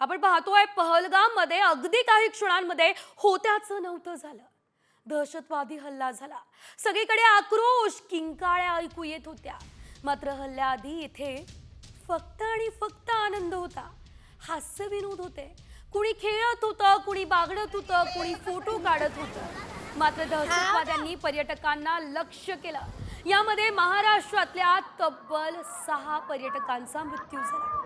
आपण पाहतोय पहलगाम मध्ये अगदी काही क्षणांमध्ये होत्याचं नव्हतं झालं. दहशतवादी हल्ला झाला. सगळीकडे आक्रोश, किंकाळ्या ऐकू येत होत्या. मात्र हल्ल्याआधी इथे फक्त आणि फक्त आनंद होता. हास्य विनोद होते. कुणी खेळत होतं, कुणी बागडत होतं, कुणी फोटो काढत होतं. मात्र दहशतवाद्यांनी पर्यटकांना लक्ष्य केलं. यामध्ये महाराष्ट्रातल्या तब्बल 6 पर्यटकांचा मृत्यू झाला.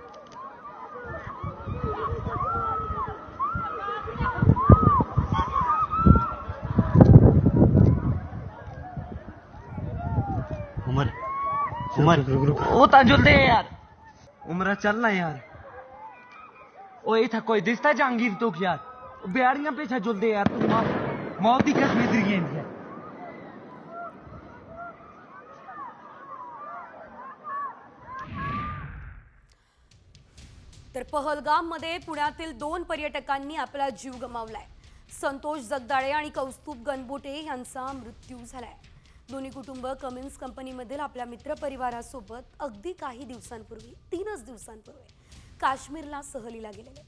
उमर उमर ओ ताजुल दे यार। उमरा चल ना यार। ओ इथा कोई दिसता जहांगीर तो यार बेड़ियां पे ताजुल दे यार। तू मौत ही कसम दी गेम है। तर पहलगाम मध्ये पुण्यातील 2 पर्यटकांनी आपला जीव गमावलाय. संतोष जगदाळे आणि कौस्तुभ गणबोटे यांचा मृत्यू झालाय. दोन्ही कुटुंब कमिन्स कंपनीमधील आपल्या मित्रपरिवारासोबत अगदी काही दिवसांपूर्वी 3च दिवसांपूर्वी काश्मीरला सहलीला गेलेले.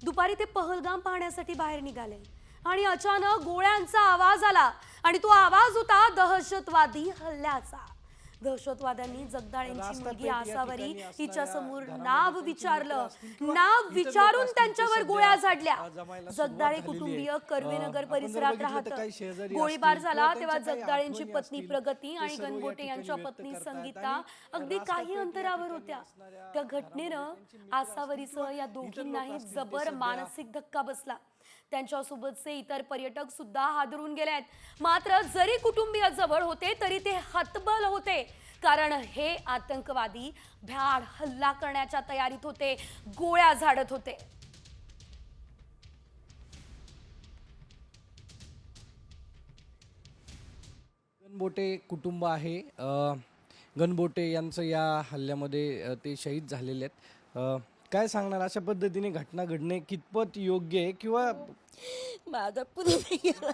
दुपारी ते पहलगाम पाहण्यासाठी बाहेर निघाले आणि अचानक गोळ्यांचा आवाज आला आणि तो आवाज होता दहशतवादी हल्ल्याचा. दहशतवाद्यांनी जगदाळेंची मुलगी आसावरी हिच्या समोर नाव विचारलं. नाव विचारून त्यांच्यावर गोळ्या झाडल्या. जगदाळे कुटुंबीय कर्वेनगर परिसरात राहतात. गोळीबार झाला तेव्हा जगदाळेंची पत्नी प्रगती आणि गणबोटे यांच्या पत्नी संगीता अगदी काही अंतरावर होत्या. त्या घटनेनं आसावरीसह या दोघींनाही जबर मानसिक धक्का बसला. त्यांच्यासोबतचे इतर पर्यटक सुद्धा हादरून गेलेत. मात्र जरी कुटुंबीय जवळ होते तरी ते हतबल होते, कारण हे आतंकवादी भ्याड हल्ला करण्याच्या तयारीत होते, गोळ्या झाडत होते. गणबोटे कुटुंब आहे. गणबोटे यांचं या हल्ल्यामध्ये ते शहीद झालेले आहेत. काय सांगणार, अशा पद्धतीने घटना घडणे कितपत योग्य आहे किंवा माझा कुटुंब गेला.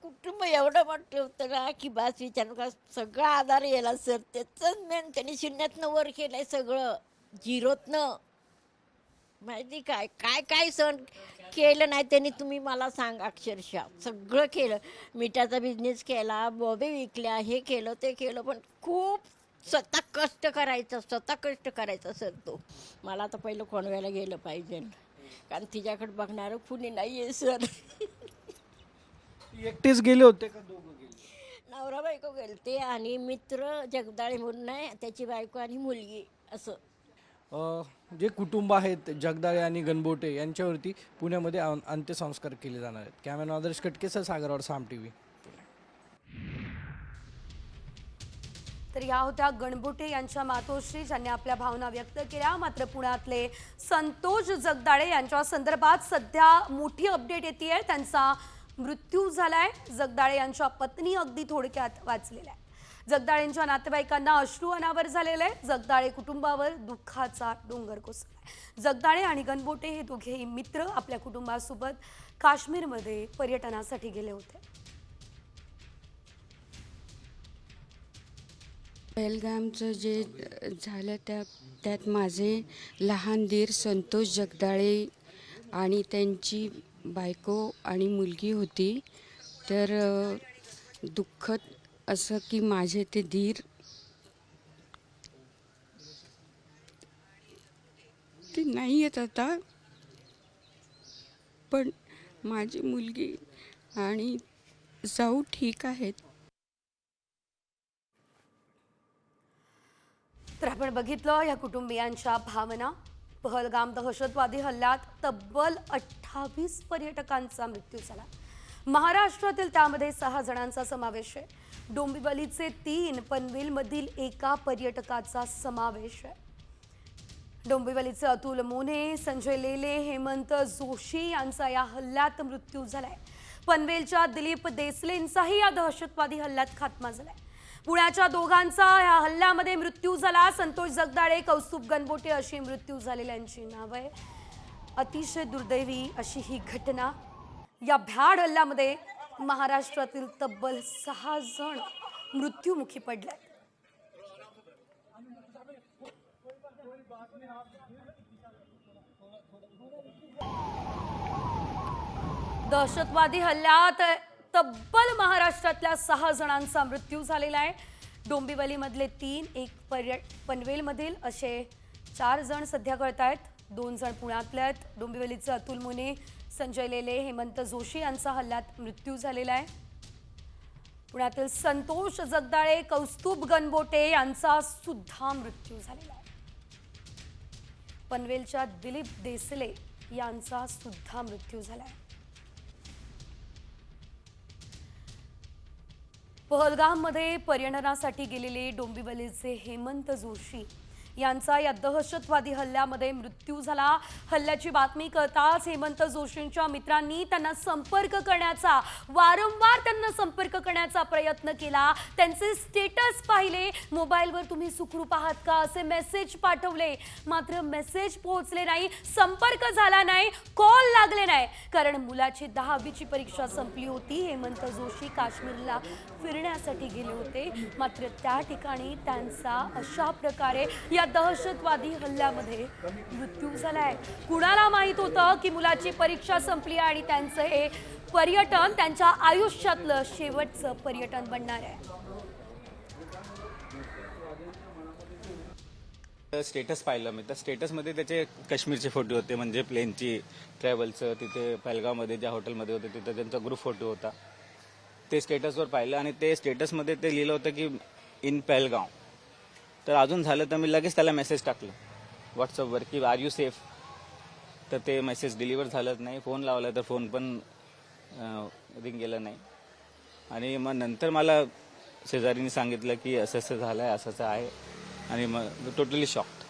कुटुंब एवढं मोठं होतं ना की बस विचार का सगळा आधार यायला सर. त्याच मेन त्यांनी शून्यातनं वर केलंय सगळं, झिरोतनं. माहिती काय काय काय सण केलं नाही त्यांनी, तुम्ही मला सांग. अक्षरशः सगळं केलं. मिठाचा बिझनेस केला, बॉबे विकल्या, हे केलं ते केलं, पण खूप स्वतः कष्ट करायचं सर तो. मला तर पहिलं कोणव्याला गेलं पाहिजे, कारण तिच्याकडे बघणारं कुणी नाही आहे सर. एकटेच गेले होते का दोघं गेले? नवरा बायको गेलते आणि मित्र जगदाळे म्हणून आहे, त्याची बायको आणि मुलगी असं. जे कुटुंब आहेत जगदाळे आणि गणबोटे यांच्यावरती पुण्यामध्ये अंत्यसंस्कार केले जाणार आहेत. कॅमेरामॅन आदर्श कटकेसह सागरवाड, साम टीव्ही. तर या होत्या गणबोटे यांच्या मातोश्री, ज्यांनी आपल्या भावना व्यक्त केल्या. मात्र पुण्यातले संतोष जगदाळे यांच्या संदर्भात सध्या मोठी अपडेट येते. त्यांचा मृत्यू झालाय. जगदाळे यांच्या पत्नी अगदी थोडक्यात वाचलेल्या आहेत. जगदाळेंच्या नातेवाईकांना अश्रू अनावर झालेले. जगदाळे कुटुंबावर दुःखाचा डोंगर कोसळलाय. जगदाळे आणि गणबोटे हे दोघेही मित्र आपल्या कुटुंबासोबत काश्मीरमध्ये पर्यटनासाठी गेले होते. पहलगामचं जे झालं त्यात माझे लहान दीर संतोष जगदाळे आणि त्यांची बायको आणि मुलगी होती. तर दुःखद असं की माझे ते दीर ते नाही येत आता, पण माझी मुलगी आणि जाऊ ठीक आहेत. तर आपण बघितलं या कुटुंबियांच्या भावना. पहलगाम दहशतवादी हल्ल्यात तब्बल 28 पर्यटकांचा मृत्यू झाला. महाराष्ट्रातील त्यामध्ये 6 जणांचा समावेश आहे. डोंबिवलीचे 3, पनवेलमधील 1 पर्यटकाचा समावेश आहे. डोंबिवलीचे अतुल मोने, संजय लेले, हेमंत जोशी यांचा या हल्ल्यात मृत्यू झालाय. पनवेलच्या दिलीप देसलेंचाही या दहशतवादी हल्ल्यात खात्मा झालाय. पुण्याच्या दोघांचा या हल्ल्यामध्ये मृत्यू झाला. संतोष जगदाळे, कौस्तुभ गणबोटे अशी मृत्यू झालेल्यांची नाव आहे. अतिशय दुर्दैवी अशी ही घटना. या भ्याड हल्ल्यामध्ये महाराष्ट्रातील तब्बल 6 जण मृत्युमुखी पडले. दहशतवादी हल्ल्यात तब्बल महाराष्ट्रातल्या 6 जणांचा मृत्यू झालेला आहे. डोंबिवलीमधले 3, एक पनवेलमधील असे 4 जण सध्या कळत आहेत. 2 जण पुण्यातले आहेत. डोंबिवलीचे अतुल मोने, संजय लेले, हेमंत जोशी यांचा हल्ल्यात मृत्यू झालेला आहे. पुण्यातील संतोष जगदाळे, कौस्तुभ गणबोटे यांचा सुद्धा मृत्यू झालेला आहे. पनवेलच्या दिलीप देसले यांचा सुद्धा मृत्यू झाला आहे. पहलगाममध्ये पर्यटनासाठी गेलेले डोंबिवलीचे हेमंत जोशी यांचा या दहशतवादी हल्ल्यामध्ये मृत्यू झाला. हल्ल्याची बातमी कळताच हेमंत जोशींच्या मित्रांनी त्यांना संपर्क करण्याचा, वारंवार त्यांना संपर्क करण्याचा प्रयत्न केला. त्यांचे स्टेटस पाहिले, मोबाईलवर तुम्ही सुखरूप आहात का असे मेसेज पाठवले, मात्र मेसेज पोहोचले नाही, संपर्क झाला नाही, कॉल लागले नाही. कारण मुलाची 10वीची परीक्षा संपली होती. हेमंत जोशी काश्मीरला फिरण्यासाठी गेले होते, मात्र त्या ठिकाणी त्यांचा अशा प्रकारे या दहशतवादी हल्ल्यामध्ये मृत्यू झालाय. कुणाला माहित होतं की मुलाची परीक्षा संपली आणि त्यांचं हे पर्यटन त्यांच्या आयुष्यातलं शेवटचं पर्यटन बनणार आहे. स्टेटस पाहिलं मी, तर स्टेटसमध्ये त्याचे काश्मीरचे फोटो होते, म्हणजे प्लेनची ट्रॅव्हलचं, तिथे पहलगावमध्ये ज्या हॉटेलमध्ये होते तिथं त्यांचा ग्रुप फोटो होता. ते स्टेटसवर पाहिलं आणि ते स्टेटसमध्ये ते लिहिलं होतं की इन पहलगाव. तर अजून झालं तर मी लगेच त्याला मेसेज टाकलं व्हॉट्सअपवर की आर यू सेफ. तर ते मेसेज डिलिव्हर झालंच नाही. फोन लावला तर फोन पण रिंग गेलं नाही. आणि मग नंतर मला शेजारीने सांगितलं की असं असं झालं आहे, असंच आहे. आणि मग टोटली शॉक्ड.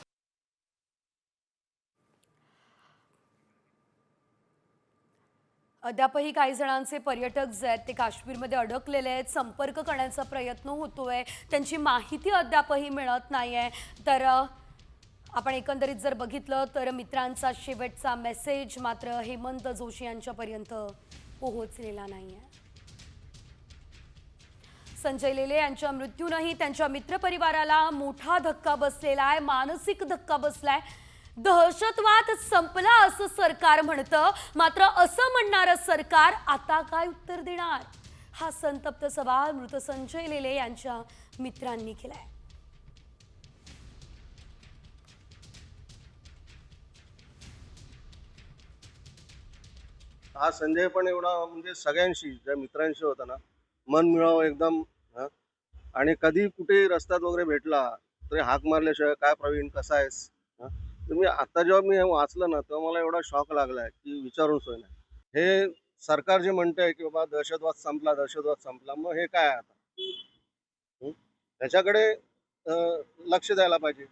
अद्यापही काही जणांचे पर्यटक जे आहेत ते काश्मीरमध्ये अडकलेले आहेत. संपर्क करण्याचा प्रयत्न होतोय, त्यांची माहिती अद्यापही मिळत नाहीये. तर आपण एकंदरीत जर बघितलं तर मित्रांचा शेवटचा मेसेज मात्र हेमंत जोशी यांच्यापर्यंत पोहोचलेला नाहीये. संजय लेले यांच्या मृत्यूनंही त्यांच्या मित्रपरिवाराला मोठा धक्का बसलेला आहे, मानसिक धक्का बसलाय. दहशतवाद संपला असं सरकार म्हणतं, मात्र असं म्हणणारं सरकार आता काय उत्तर देणार, हा संतप्त सवाल मृत संजय लेले यांच्या मित्रांनी केलाय. हा संजय पण एवढा म्हणजे सगळ्यांशी, ज्या मित्रांशी होता ना, मन मिळावं एकदम. आणि कधी कुठे रस्त्यात वगैरे भेटला तरी हाक मारल्याशिवाय काय प्रवीण कसा आहेस. तुम्ही आता जेव्हा मी हे वाचलं ना तेव्हा मला एवढा शॉक लागलाय की विचारून सोय नाही. हे सरकार जे म्हणतंय की बाबा दहशतवाद संपला, दहशतवाद संपला, मग हे काय आता? त्याच्याकडे लक्ष द्यायला पाहिजे.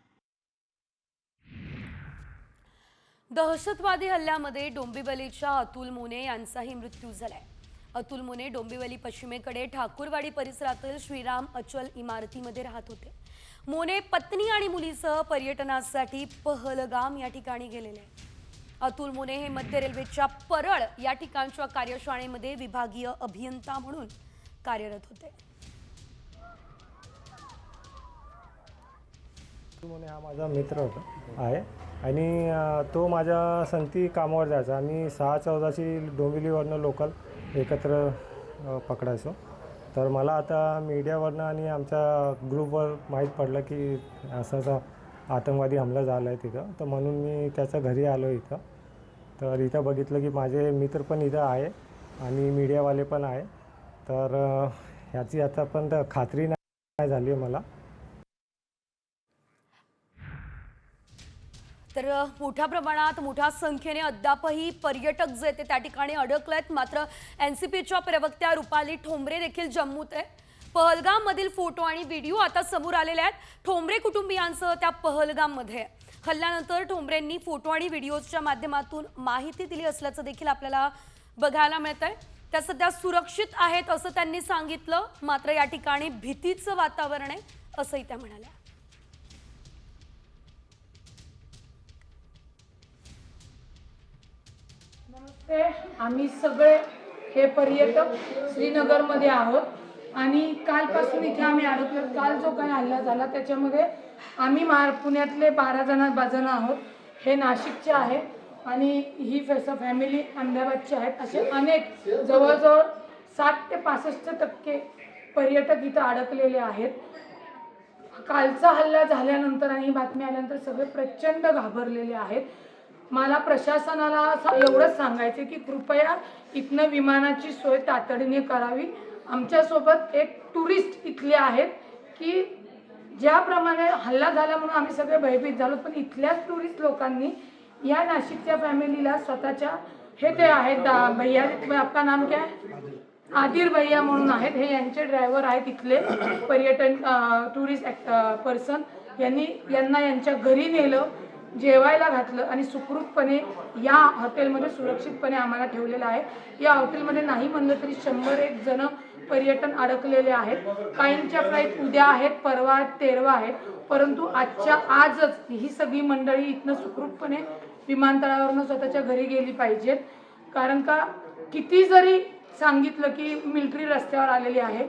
दहशतवादी हल्ल्यामध्ये डोंबिवलीच्या अतुल मोने यांचाही मृत्यू झालाय. अतुल मोने डोंबिवली पश्चिमेकडे ठाकूरवाडी परिसरातील श्रीराम अचल इमारतीमध्ये राहत होते. मोने पत्नी आणि मुलीसह पर्यटनासाठी पहलगाम या ठिकाणी गेलेले. अतुल मोने हे मध्य रेल्वेच्या परळ या ठिकाणच्या कार्यशाळेमध्ये विभागीय अभियंता म्हणून कार्यरत होते. अतुल मोने हा माझा मित्र होता आहे आणि तो माझ्या संगती कामावर जायचा. आम्ही 6-14ची डोंबिवलीवरनं लोकल एकत्र पकडायचो. तर मला आता मीडियावरनं आणि आमच्या ग्रुपवर माहीत पडलं की असा आतंकवादी हमला झाला आहे तिथं. तर म्हणून मी त्याच्या घरी आलो इथं. तर इथं बघितलं की माझे मित्र पण इथं आहे आणि मीडियावाले पण आहे. तर ह्याची आतापर्यंत खात्री नाही झाली आहे मला. तर मोठ्या प्रमाणात, मोठ्या संख्येने अद्यापही पर्यटक जे ते त्या ठिकाणी अडकलेत. मात्र एनसीपीच्या प्रवक्त्या रुपाली ठोंबरे देखील जम्मूत आहे. पहलगाममधील फोटो आणि व्हिडिओ आता समोर आलेले आहेत. ठोंबरे कुटुंबियांसह त्या पहलगाममध्ये हल्ल्यानंतर ठोंबरेंनी फोटो आणि व्हिडिओच्या माध्यमातून माहिती दिली असल्याचं देखील आपल्याला बघायला मिळत आहे. त्या सध्या सुरक्षित आहेत असं त्यांनी सांगितलं, मात्र या ठिकाणी भीतीचं वातावरण आहे असंही त्या म्हणाल्या. नमस्ते, आम्ही सगळे हे पर्यटक श्रीनगरमध्ये आहोत. आणि कालपासून इथे आम्ही अडकलो. काल जो काही हल्ला झाला त्याच्यामध्ये आम्ही पुण्यातले 12 जण आहोत. हे नाशिकचे आहेत आणि ही फॅमिली अहमदाबादची आहेत. असे अनेक जवळजवळ 60 ते 65% पर्यटक इथं अडकलेले आहेत. कालचा हल्ला झाल्यानंतर आणि ही बातमी आल्यानंतर सगळे प्रचंड घाबरलेले आहेत. मला प्रशासनाला एवढंच सांगायचं की कृपया इथनं विमानाची सोय तातडीने करावी. आमच्यासोबत एक टुरिस्ट इथले आहेत की ज्याप्रमाणे हल्ला झाला म्हणून आम्ही सगळे भयभीत झालो, पण इथल्याच टुरिस्ट लोकांनी या नाशिकच्या फॅमिलीला स्वतःच्या ते आहेत भैया, आपका नाम क्या है? आदिर भैया म्हणून आहेत. हे यांचे ड्रायव्हर आहेत इथले पर्यटन टुरिस्ट पर्सन. यांना यांच्या घरी नेलं, जेवायला घातलं आणि सुखरूपपणे या हॉटेलमध्ये सुरक्षितपणे आम्हाला ठेवलेलं आहे. या हॉटेलमध्ये नाही म्हणलं तरी 101 जण पर्यटन अडकलेले आहेत. काहींच्या फ्लाईट उद्या आहेत, परवा आहेत, 13 आहेत. परंतु आजच ही सगळी मंडळी इथनं सुखरूपपणे विमानतळावरनं स्वतःच्या घरी गेली पाहिजेत. कारण का किती जरी सांगितलं की मिलिटरी रस्त्यावर आलेली आहे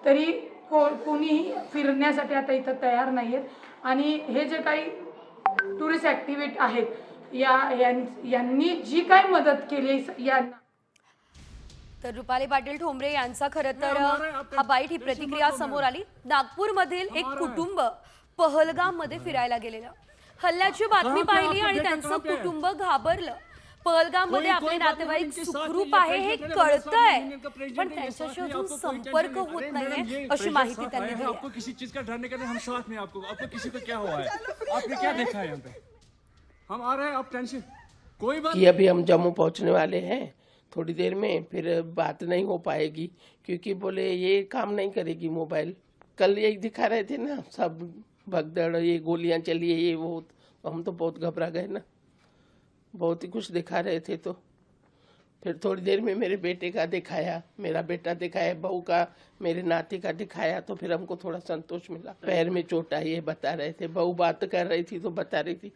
तरी कोणीही फिरण्यासाठी आता इथं तयार नाही आहेत. आणि हे जे काही टुरिस्ट ॲक्टिव्हिटी आहेत यांनी जी काही मदत केली यांना. तर रुपाली पाटील ठोंबरे यांचा खरं तर हा बाईट, ही प्रतिक्रिया समोर आली. नागपूरमधील एक कुटुंब पहलगाममध्ये फिरायला गेलेलं. हल्ल्याची बातमी पाहिली आणि त्यांचं कुटुंब घाबरलं. पहलगाममध्ये आपले नातेवाईक सुखरूप आहे हे कळतंय, पण त्यांच्याशी अजून संपर्क होत नाहीये अशी माहिती त्यांनी दिली. आपको किसी चीज का डरने का नहीं, हम साथ में आपको किसी को क्या हुआ है, आपने क्या देखा है यहाँ पे, हम आ रहे हैं, आप टेंशन कोई बात कि अभी हम जम्मू पहुंचने वाले हैं थोड़ी देर में, फिर बात नहीं हो पाएगी क्योंकि बोले ये काम नहीं करेगी मोबाइल. कल यही दिखा रहे थे ना सब भगदड़, ये गोलियां चली है, ये वो, हम तो बहुत घबरा गए ना, बहुत ही कुछ दिखा रहे थे. तो फिर थोड़ी देर में मेरे बेटे का दिखाया, मेरा बेटा दिखाया, बहू का, मेरे नाती का दिखाया, तो फिर हमको थोड़ा संतोष मिला. पैर में चोट आई है बता रहे थे, बहू बात कर रही थी तो बता रही थी.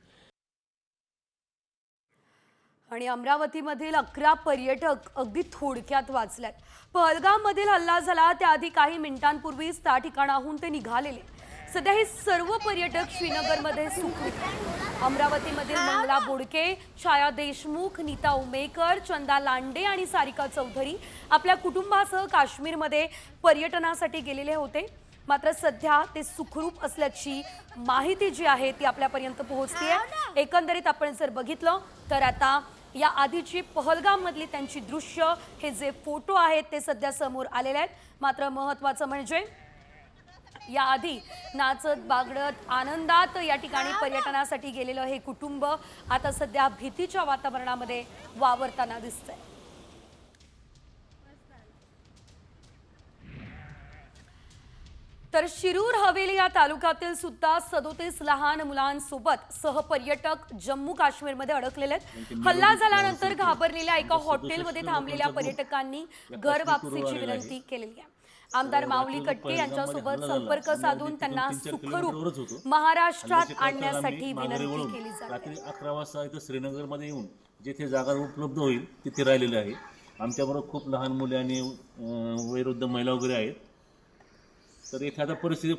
आणि अमरावतीमधील 11 पर्यटक अगदी थोडक्यात वाचल्यात. पहलगाममधील हल्ला झाला त्याआधी काही मिनिटांपूर्वीच त्या ठिकाणाहून ते निघालेले. सध्या हे सर्व पर्यटक श्रीनगरमध्ये सुखरूप. अमरावतीमधील मंगला बोडके, छाया देशमुख, नीता उमेकर, चंदा लांडे आणि सारिका चौधरी आपल्या कुटुंबासह काश्मीरमध्ये पर्यटनासाठी गेलेले होते. मात्र सध्या ते सुखरूप असल्याची माहिती जी आहे ती आपल्यापर्यंत पोहोचते. एकंदरीत आपण जर बघितलं तर आता या आधीची पहलगाममधली त्यांची दृश्य, हे जे फोटो आहेत ते सध्या समोर आलेले आहेत. मात्र महत्त्वाचं म्हणजे याआधी नाचत बागडत आनंदात या ठिकाणी पर्यटनासाठी गेलेलं हे कुटुंब आता सध्या भीतीच्या वातावरणामध्ये वावरताना दिसतंय. तर शिरूर हवेली या तालुक्यातील सुद्धा 37 लहान मुलांसोबत सहपर्यटक जम्मू काश्मीरमध्ये अडकलेले आहेत. हल्ला झाल्यानंतर घाबरलेल्या एका हॉटेलमध्ये थांबलेल्या पर्यटकांनी घर वापसीची विनंती केलेली आहे. आमदार माऊली कटके यांच्यासोबत संपर्क साधून त्यांना सुखरूप महाराष्ट्रात आणण्यासाठी विनंती केली जाते. रात्री 11 वाजता इथं श्रीनगरमध्ये येऊन जिथे जागा उपलब्ध होईल तिथे राहिलेले आहे. आमच्याबरोबर खूप लहान मुले आणि वयोवृद्ध महिला वगैरे आहेत. तर इथे आता परिस्थिती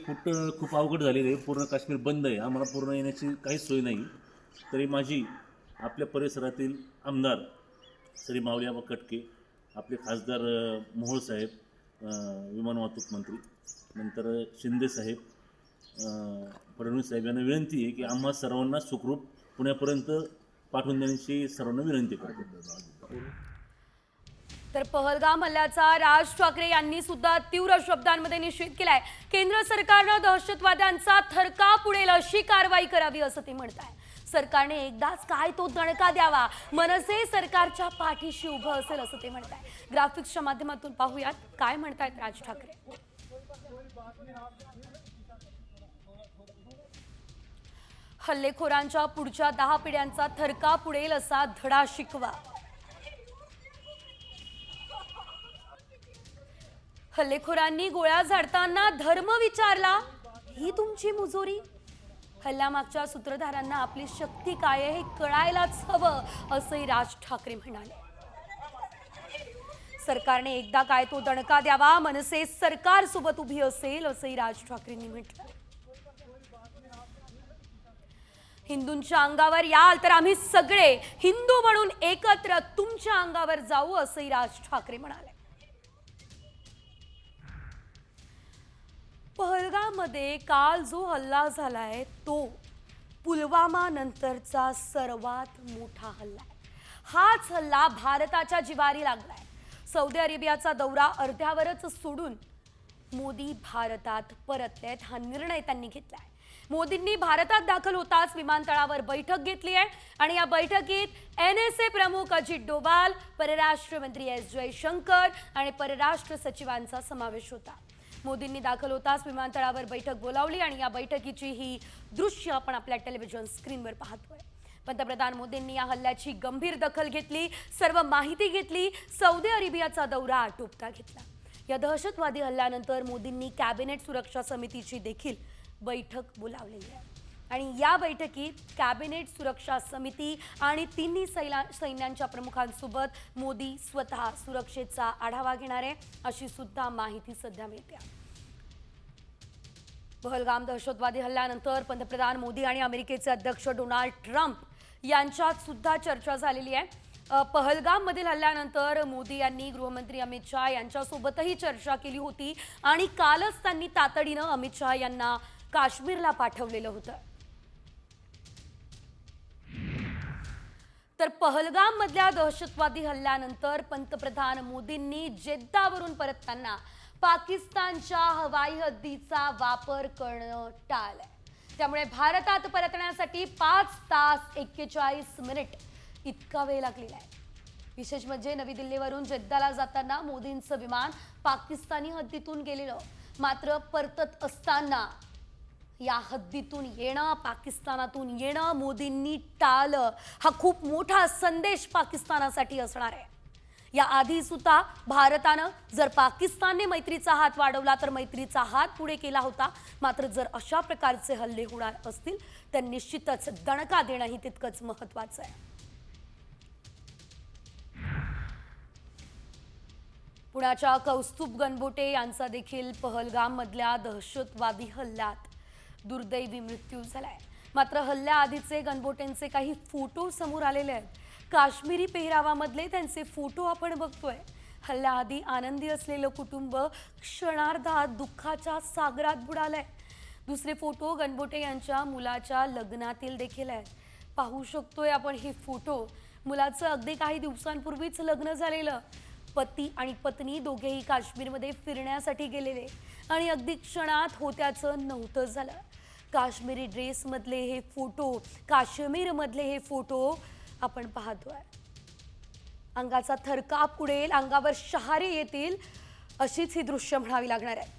खूप अवघड झालेली आहे. पूर्ण काश्मीर बंद आहे, आम्हाला पूर्ण येण्याची काहीच सोय नाही. तरी माझी आपल्या परिसरातील आमदार श्री माऊली कटके, आपले खासदार मोहोळ साहेब, विमान वाहतूक मंत्री, नंतर शिंदे साहेब, फडणवीस साहेब यांना विनंती आहे की आम्हा सर्वांना सुखरूप पुण्यापर्यंत पाठवून देण्याची सर्वांना विनंती करतो. तर पहलगाम हल्ल्याचा राज ठाकरे यांनी सुद्धा तीव्र शब्दांमध्ये निषेध केलाय. केंद्र सरकारनं दहशतवाद्यांचा थरकाप उडेल अशी कारवाई करावी असं ते म्हणताय. सरकारने एकदाच काय तो दणका द्यावा, मनसे सरकारच्या पाठीशी उभं असेल असं ते म्हणताय. ग्राफिक्सच्या माध्यमातून पाहूयात काय म्हणतायत राज ठाकरे. हल्लेखोरांच्या पुढच्या 10 पिढ्यांचा थरकाप उडेल असा धडा शिकवा. हल्लेखोरांनी गोळ्या झाडताना धर्म विचारला, ही तुमची मुजोरी. हल्ल्यामागच्या सूत्रधारांना आपली शक्ती काय आहे हे कळायलाच हवं असंही राज ठाकरे म्हणाले. सरकारने एकदा काय तो दणका द्यावा, मनसे सरकार सोबत उभी असेल असंही राज ठाकरेंनी म्हटलं. हिंदूंच्या अंगावर याल तर आम्ही सगळे हिंदू म्हणून एकत्र तुमच्या अंगावर जाऊ असंही राज ठाकरे म्हणाले. पहलगाममध्ये काल जो हल्ला झालाय तो पुलवामा नंतरचा सर्वात मोठा हल्ला आहे. हाच हल्ला भारताच्या जिवारी लागलाय. सौदी अरेबियाचा दौरा अर्ध्यावरच सोडून मोदी भारतात परतलेत. हा निर्णय त्यांनी घेतलाय. मोदींनी भारतात दाखल होताच विमानतळावर बैठक घेतली आहे आणि या बैठकीत NSA प्रमुख अजित डोवाल, परराष्ट्र मंत्री S जयशंकर आणि परराष्ट्र सचिवांचा समावेश होता. मोदींनी दाखल होताच विमानतळावर बैठक बोलावली आणि या बैठकीची ही दृश्य आपण आपल्या टेलिव्हिजन स्क्रीनवर पाहतोय. पंतप्रधान मोदींनी या हल्ल्याची गंभीर दखल घेतली, सर्व माहिती घेतली, सौदी अरेबियाचा दौरा आटोपता घेतला. या दहशतवादी हल्ल्यानंतर मोदींनी कॅबिनेट सुरक्षा समितीची देखील बैठक बोलावलेली आहे आणि या बैठकीत कॅबिनेट सुरक्षा समिती आणि तिन्ही सैन्यांच्या प्रमुखांसोबत मोदी स्वतः सुरक्षेचा आढावा घेणार आहे अशी सुद्धा माहिती सध्या मिळते. पहलगाम दहशतवादी हल्ल्यानंतर पंतप्रधान मोदी आणि अमेरिकेचे अध्यक्ष डोनाल्ड ट्रम्प यांच्यात सुद्धा चर्चा झालेली आहे. पहलगाम मधील हल्ल्यानंतर मोदी यांनी गृहमंत्री अमित शहा यांच्यासोबतही चर्चा केली होती आणि कालच त्यांनी तातडीनं अमित शहा यांना काश्मीरला पाठवलेलं होतं. तर पहलगाम मधल्या दहशतवादी हल्ल्यानंतर पंतप्रधान मोदींनी जेद्दावरून परतताना पाकिस्तानच्या हवाई हद्दीचा वापर करणं टाळलंय. त्यामुळे भारतात परतण्यासाठी 5 तास 41 मिनिट इतका वेळ लागलेला आहे. विशेष म्हणजे नवी दिल्लीवरून जेद्दाला जाताना मोदींचं विमान पाकिस्तानी हद्दीतून गेलेलं, मात्र परतत असताना या हद्दीतून येणं, पाकिस्तानातून येणं मोदींनी टाळलं. हा खूप मोठा संदेश पाकिस्तानासाठी असणार आहे. या आधी सुद्धा भारतानं जर पाकिस्तानने मैत्रीचा हात वाढवला तर मैत्रीचा हात पुढे केला होता, मात्र जर अशा प्रकारचे हल्ले होणार असतील तर निश्चितच दणका देणंही तितकंच महत्त्वाचं आहे. पुण्याच्या कौस्तुभ गणबोटे यांचा देखील पहलगाम मधल्या दहशतवादी हल्ल्यात दुर्दैवी मृत्यू झालाय. मात्र हल्ल्याआधीचे गणबोटेंचे काही फोटो समोर आलेले आहेत. काश्मीरी पेहरावामधले त्यांचे फोटो आपण बघतोय. हल्ल्याआधी आनंदी असलेलं कुटुंब क्षणार्धात दुःखाच्या सागरात बुडालंय. दुसरे फोटो गणबोटे यांच्या मुलाच्या लग्नातील देखील आहेत. पाहू शकतोय आपण हे फोटो. मुलाचं अगदी काही दिवसांपूर्वीच लग्न झालेलं. पती आणि पत्नी दोघेही काश्मीरमध्ये फिरण्यासाठी गेलेले आणि अगदी क्षणात होत्याचं नव्हतं झालं. काश्मीरी ड्रेसमधले हे फोटो, काश्मीरमधले हे फोटो आपण पाहतोय. अंगाचा थरकाप उडेल, अंगावर शहारे येतील अशीच ही दृश्य म्हणावी लागणार आहेत.